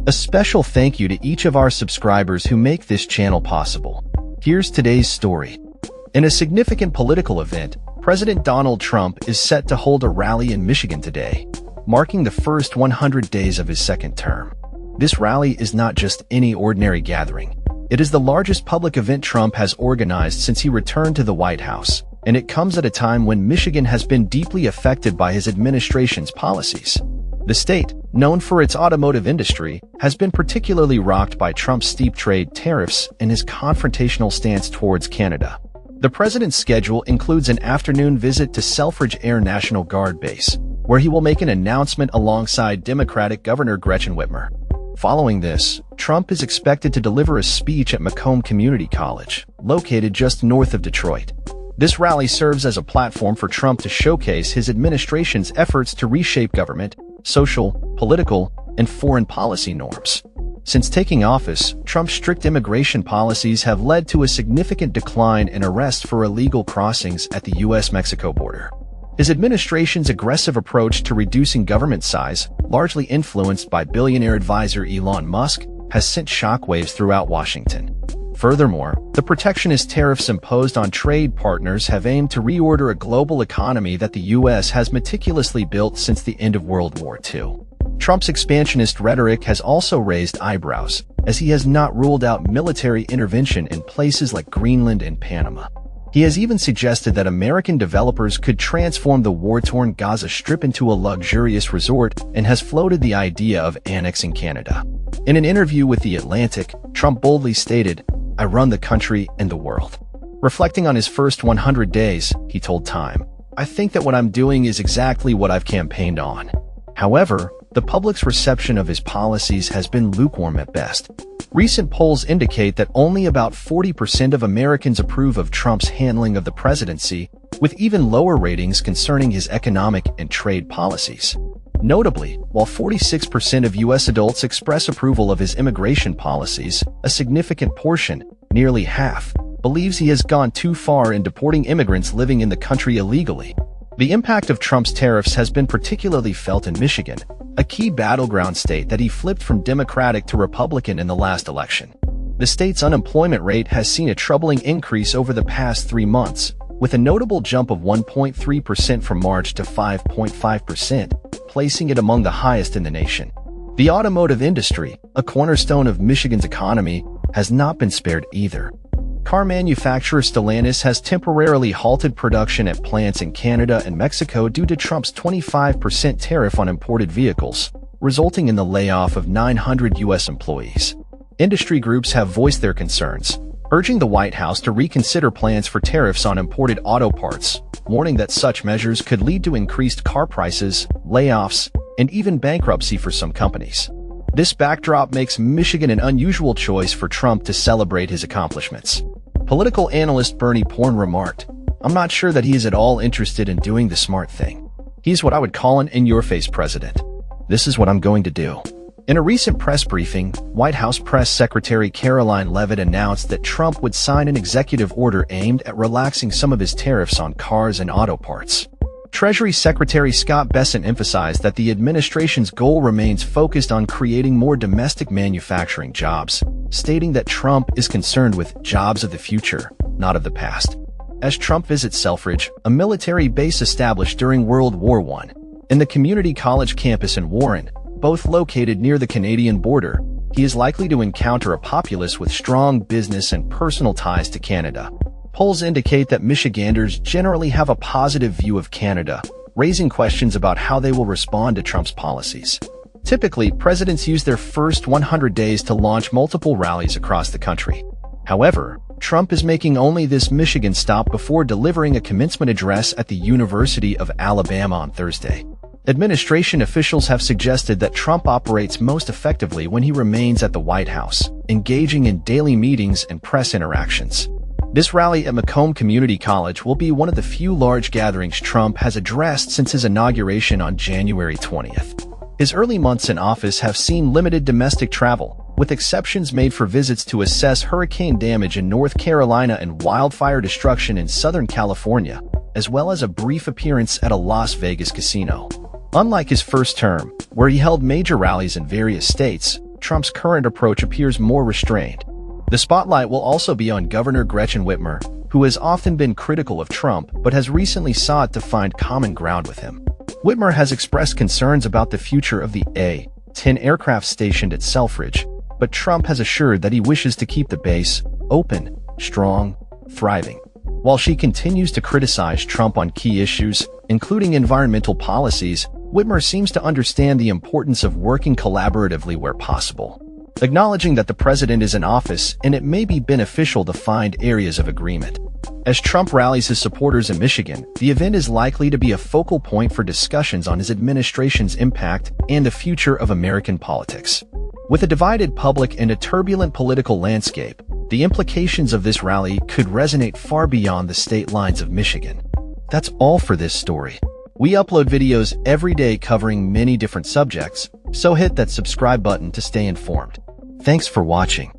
A special thank you to each of our subscribers who make this channel possible. Here's today's story. In a significant political event, President Donald Trump is set to hold a rally in Michigan today, marking the first 100 days of his second term. This rally is not just any ordinary gathering. It is the largest public event Trump has organized since he returned to the White House, and it comes at a time when Michigan has been deeply affected by his administration's policies. The state, known for its automotive industry, has been particularly rocked by Trump's steep trade tariffs and his confrontational stance towards Canada. The president's schedule includes an afternoon visit to Selfridge Air National Guard Base, where he will make an announcement alongside Democratic Governor Gretchen Whitmer. Following this, Trump is expected to deliver a speech at Macomb Community College, located just north of Detroit. This rally serves as a platform for Trump to showcase his administration's efforts to reshape government, social, political, and foreign policy norms. Since taking office, Trump's strict immigration policies have led to a significant decline in arrests for illegal crossings at the U.S.-Mexico border. His administration's aggressive approach to reducing government size, largely influenced by billionaire advisor Elon Musk, has sent shockwaves throughout Washington. Furthermore, the protectionist tariffs imposed on trade partners have aimed to reorder a global economy that the U.S. has meticulously built since the end of World War II. Trump's expansionist rhetoric has also raised eyebrows, as he has not ruled out military intervention in places like Greenland and Panama. He has even suggested that American developers could transform the war-torn Gaza Strip into a luxurious resort and has floated the idea of annexing Canada. In an interview with The Atlantic, Trump boldly stated, "I run the country and the world." Reflecting on his first 100 days, he told Time, "I think that what I'm doing is exactly what I've campaigned on." However, the public's reception of his policies has been lukewarm at best. Recent polls indicate that only about 40% of Americans approve of Trump's handling of the presidency, with even lower ratings concerning his economic and trade policies. Notably, while 46% of U.S. adults express approval of his immigration policies, a significant portion, nearly half, believes he has gone too far in deporting immigrants living in the country illegally. The impact of Trump's tariffs has been particularly felt in Michigan, a key battleground state that he flipped from Democratic to Republican in the last election. The state's unemployment rate has seen a troubling increase over the past 3 months, with a notable jump of 1.3% from March to 5.5%, placing it among the highest in the nation. The automotive industry, a cornerstone of Michigan's economy, has not been spared either. Car manufacturer Stellantis has temporarily halted production at plants in Canada and Mexico due to Trump's 25% tariff on imported vehicles, resulting in the layoff of 900 U.S. employees. Industry groups have voiced their concerns, urging the White House to reconsider plans for tariffs on imported auto parts, warning that such measures could lead to increased car prices, layoffs, and even bankruptcy for some companies. This backdrop makes Michigan an unusual choice for Trump to celebrate his accomplishments. Political analyst Bernie Porn remarked, "I'm not sure that he is at all interested in doing the smart thing. He's what I would call an in-your-face president. This is what I'm going to do." In a recent press briefing, White House Press Secretary Caroline Leavitt announced that Trump would sign an executive order aimed at relaxing some of his tariffs on cars and auto parts. Treasury Secretary Scott Bessent emphasized that the administration's goal remains focused on creating more domestic manufacturing jobs, stating that Trump is concerned with jobs of the future, not of the past. As Trump visits Selfridge, a military base established during World War I, and the community college campus in Warren, both located near the Canadian border, he is likely to encounter a populace with strong business and personal ties to Canada. Polls indicate that Michiganders generally have a positive view of Canada, raising questions about how they will respond to Trump's policies. Typically, presidents use their first 100 days to launch multiple rallies across the country. However, Trump is making only this Michigan stop before delivering a commencement address at the University of Alabama on Thursday. Administration officials have suggested that Trump operates most effectively when he remains at the White House, engaging in daily meetings and press interactions. This rally at Macomb Community College will be one of the few large gatherings Trump has addressed since his inauguration on January 20th. His early months in office have seen limited domestic travel, with exceptions made for visits to assess hurricane damage in North Carolina and wildfire destruction in Southern California, as well as a brief appearance at a Las Vegas casino. Unlike his first term, where he held major rallies in various states, Trump's current approach appears more restrained. The spotlight will also be on Governor Gretchen Whitmer, who has often been critical of Trump but has recently sought to find common ground with him. Whitmer has expressed concerns about the future of the A-10 aircraft stationed at Selfridge, but Trump has assured that he wishes to keep the base open, strong, thriving. While she continues to criticize Trump on key issues, including environmental policies, Whitmer seems to understand the importance of working collaboratively where possible, acknowledging that the president is in office and it may be beneficial to find areas of agreement. As Trump rallies his supporters in Michigan, the event is likely to be a focal point for discussions on his administration's impact and the future of American politics. With a divided public and a turbulent political landscape, the implications of this rally could resonate far beyond the state lines of Michigan. That's all for this story. We upload videos every day covering many different subjects, so hit that subscribe button to stay informed. Thanks for watching.